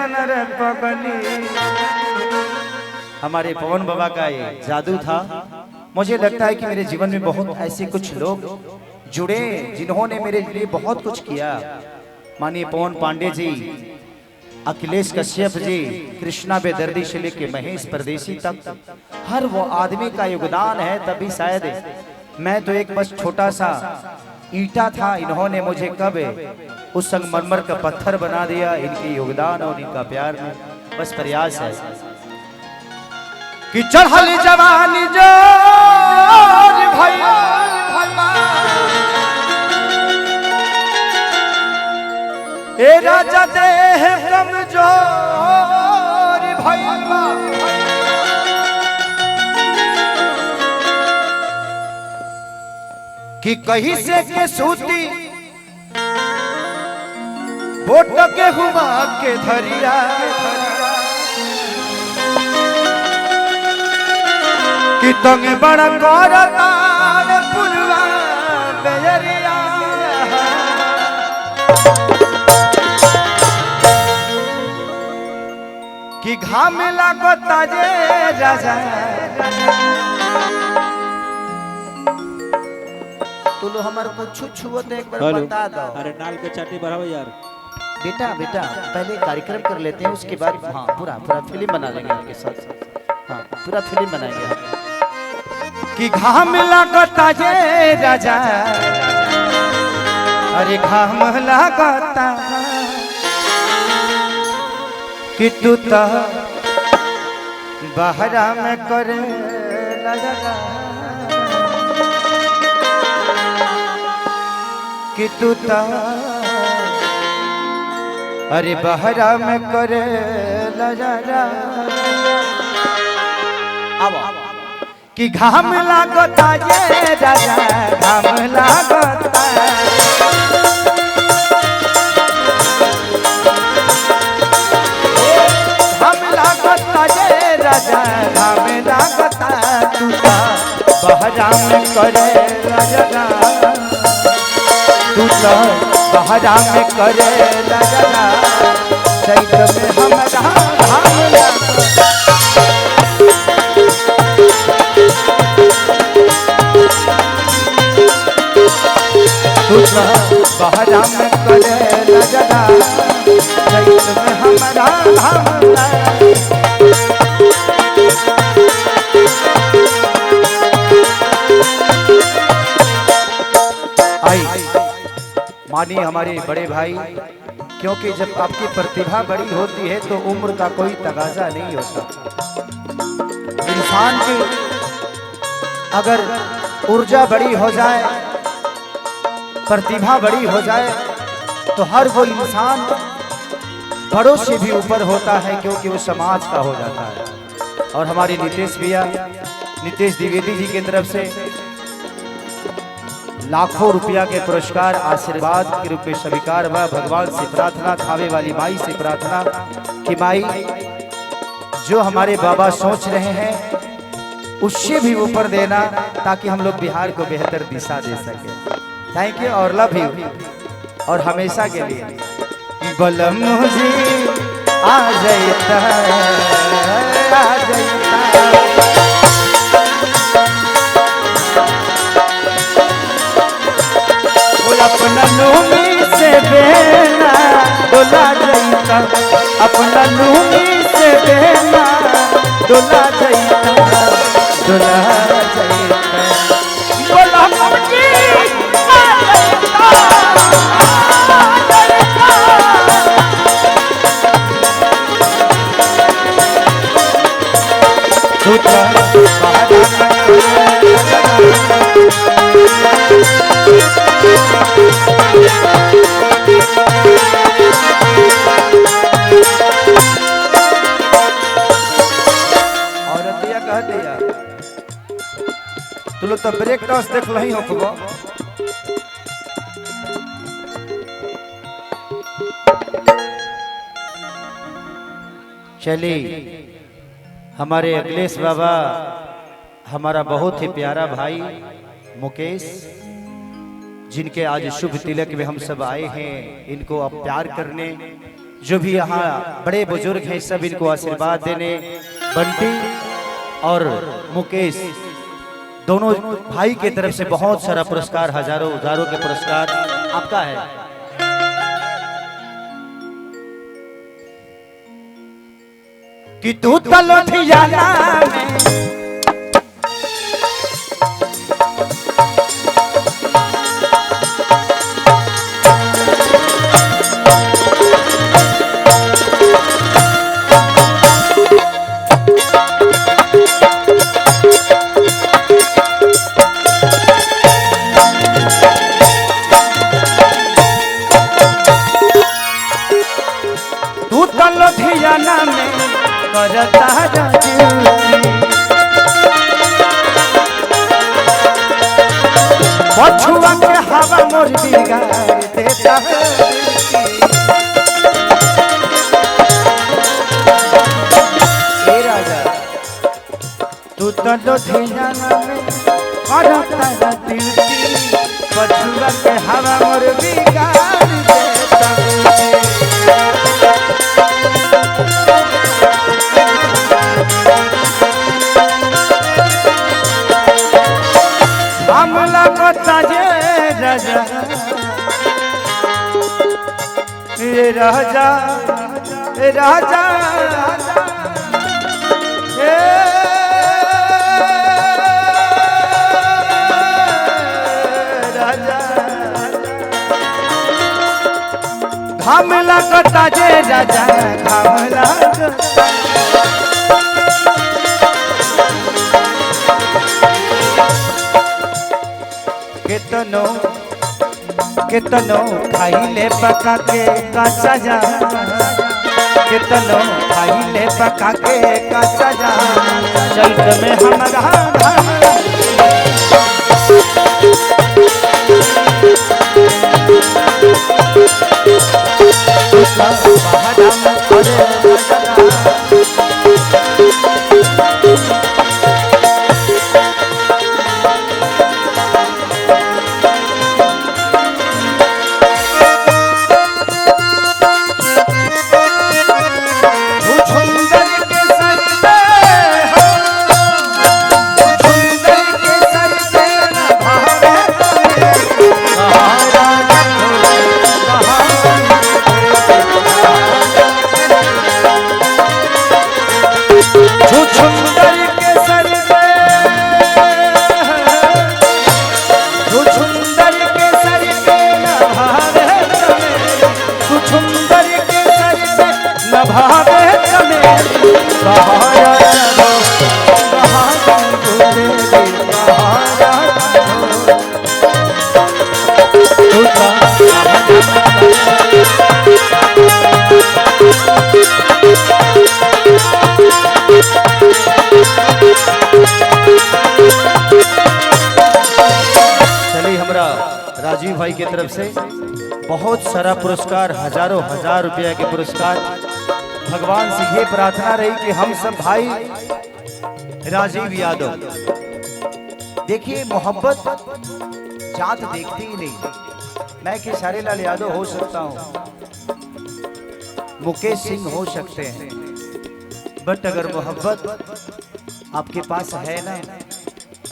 जनर पगली। हमारे पवन बाबा का ये जादू था। मुझे लगता है कि मेरे जीवन में बहुत ऐसे कुछ लोग जुड़े जिन्होंने मेरे लिए बहुत कुछ किया। माननीय पवन पांडे जी, अखिलेश कश्यप जी, कृष्णा बेदर्दी से लेके महेश परदेसी तक हर वो आदमी का योगदान है। तभी शायद मैं तो एक बस छोटा सा ईंटा था, इन्होंने मुझे कब उस संगमरमर का पत्थर बना दिया। इनके योगदान और इनका प्यार में बस प्रयास है कि चढ़ल जवानी जोर भैया ए राजा देह कमजोर भैया कि कहीं से के सूती बोट के हुआ के धरिया कि तंग बड़ा करता पुरवा बेरिया कि घाम लागता जे राजा। तू लो हमारे को छुओ तो एक बार बता दो। अरे नाल के चाटी बढ़ाओ यार। बेटा बेटा पहले कार्यक्रम कर लेते हैं, उसके बाद हाँ पूरा पूरा फिल्म बना लेंगे आपके साथ। हाँ पूरा फिल्म बनाएंगे कि घाम लागता जे राजा। अरे घाम लागता कि तू तो बहरा में करे लगा कि तू तो अरे बहरा में करे लगा कि घाम लागता ये राजा घाम लागता राजा घाम लागता तू बहरा में करे लगा तू तो बहरा में करे लगा चैत में हमरा घाम लागता तू तो बहरा में करे लगा चैत में हमरा घाम लागता। मानिए हमारे बड़े भाई, क्योंकि जब आपकी प्रतिभा बड़ी होती है तो उम्र का कोई तगाजा नहीं होता। इंसान की अगर ऊर्जा बड़ी हो जाए, प्रतिभा बड़ी हो जाए तो हर वो इंसान बड़ों से भी ऊपर होता है, क्योंकि वो समाज का हो जाता है। और हमारे नितेश भैया, नितेश द्विवेदी जी की तरफ से लाखों रुपया के पुरस्कार आशीर्वाद के रूप में स्वीकार व भगवान से प्रार्थना, खावे वाली माई से प्रार्थना कि माई जो हमारे बाबा सोच रहे हैं उससे भी ऊपर देना, ताकि हम लोग बिहार को बेहतर दिशा दे सके। थैंक यू और लव यू और हमेशा के लिए। बलम जी आ जाता आ जाता अपना लूमी से बेना डोला जाता, अपना लूमी से बेना डोला जाता, डोला जाता। बोला मुझे तू लोग तो ब्रेक डांस देख लही हो खूब। चलिए हमारे अखिलेश बाबा, हमारा बहुत ही प्यारा भाई मुकेश, जिनके आज शुभ तिलक में हम सब आए हैं, इनको अब प्यार करने, जो भी यहाँ बड़े बुजुर्ग हैं सब इनको आशीर्वाद देने, बंटी और मुकेश दोनों भाई के तरफ से बहुत सारा पुरस्कार, हजारों हजारों के पुरस्कार आपका है। कि तू तलठियाना में लुधियाना में करता पछुआ के हवा मोर बिगाड़ देता राजा। तू तो लुधियाना में करता पछुआ के हवा मोर बिगाड़ देता। हमला कोता जे राजा ये राजा राजा राजा हमला कोता जे राजा हमला कितनो कितनो खाइले पका के काचा जा, कितनो खाइले पका के काचा जा, चैत में हमारा राजीव भाई की तरफ से बहुत सारा पुरस्कार, हजारों हजार रुपया के पुरस्कार। भगवान से ये प्रार्थना रही कि हम सब भाई राजीव यादव, देखिए मोहब्बत जात देखती ही नहीं। मैं खेसारी लाल यादव हो सकता हूँ, मुकेश सिंह हो सकते हैं, बट अगर मोहब्बत आपके पास है ना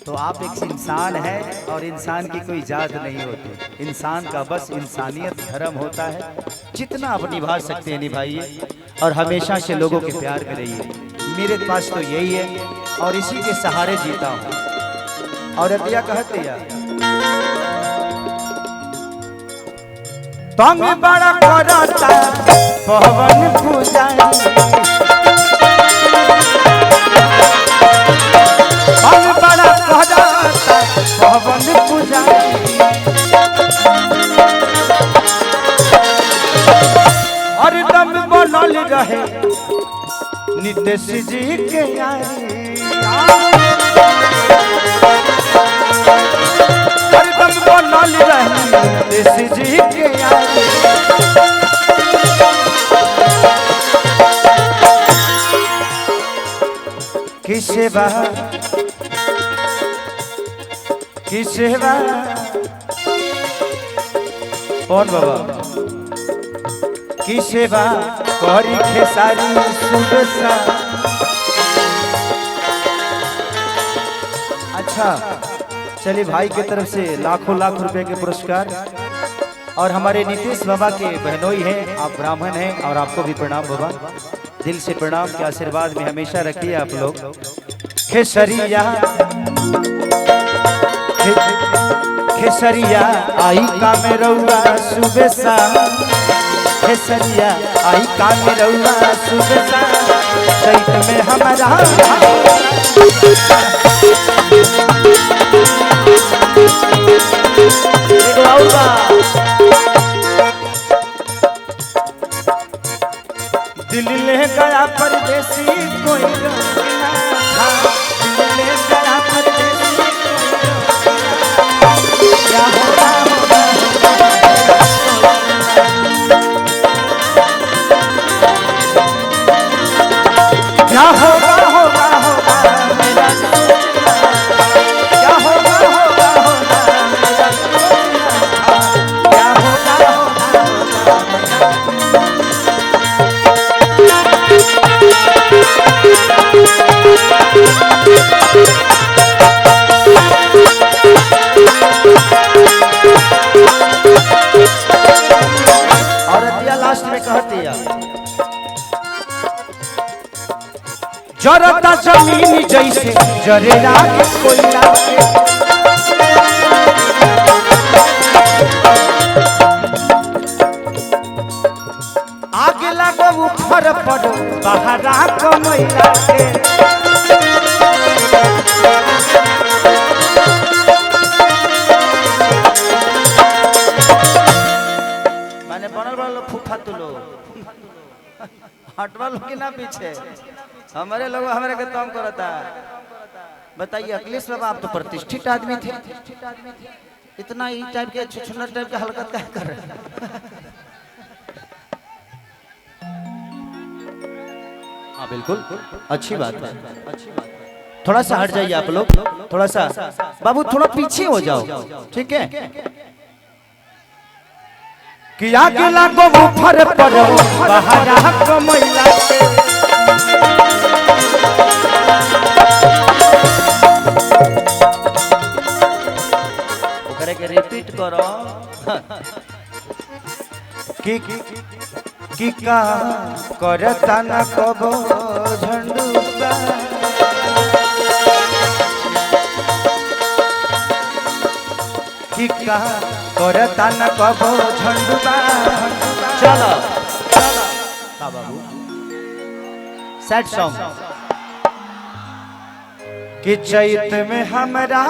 तो आप एक इंसान है और इंसान की कोई जात नहीं होती। इंसान का बस इंसानियत धर्म होता है। जितना आप निभा सकते हैं निभाइए और हमेशा से लोगों के प्यार में रहिए। मेरे पास तो यही है और इसी के सहारे जीता हूँ। और अतिया कहते यार तंग बड़ा करता पवन पूजारी, पवन पुजारी हरदम बनल रहे नितेश जी के यारी, हरदम बनल रहे नितेश जी के यारी। की सेवा की सेवा कौन बाबा की सेवा करी खेसारी सुबसा। अच्छा चलिए भाई की तरफ से लाखों लाख रुपए के पुरस्कार। और हमारे नीतीश बाबा के बहनोई हैं, आप ब्राह्मण हैं और आपको भी प्रणाम बाबा, दिल से प्रणाम के आशीर्वाद में हमेशा रखिए आप लोग। खेसरिया खेसरिया आई का में रउआ सुबह शाम, खेसरिया आई का में रउआ सुबह शाम, चैत में हमारा दिल ले गया परदेसी कोई रोना था, दिल ले गया परदेसी क्या होगा क्या होगा होगा होगा मेरा क्या होगा होगा होगा मेरा क्या होगा लास्ट में कहती है जरता जमीन जैसे जरे राग कोयला के, आग लगो उखर पड़ो बहरा कमैला के, माने बनल वाला फूफा तुलो हटवा लो कि ना पीछे हमारे लोग हमारे के तंग करता। बताइए अखिलेश बाबा आप तो प्रतिष्ठित आदमी थे, इतना ही टाइप के छुछुनर टाइप के हरकत क्या कर रहे हैं? हाँ बिल्कुल अच्छी बात है, अच्छी बात है। थोड़ा सा हट जाइए आप लोग, थोड़ा सा बाबू थोड़ा पीछे हो जाओ, ठीक है? कि आगे लागो वो फर पड़ो बहरा कमैला के, ओकरे के रिपीट करो कि का करता न कबो झंडुआ, कि का करता न कबो झंडुआ। चलो का बाबू सैड सॉन्ग कि चैत में हमरा,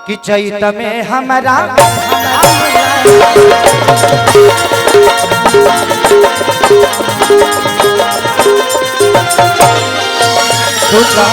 कि चैत में हमरा तुझा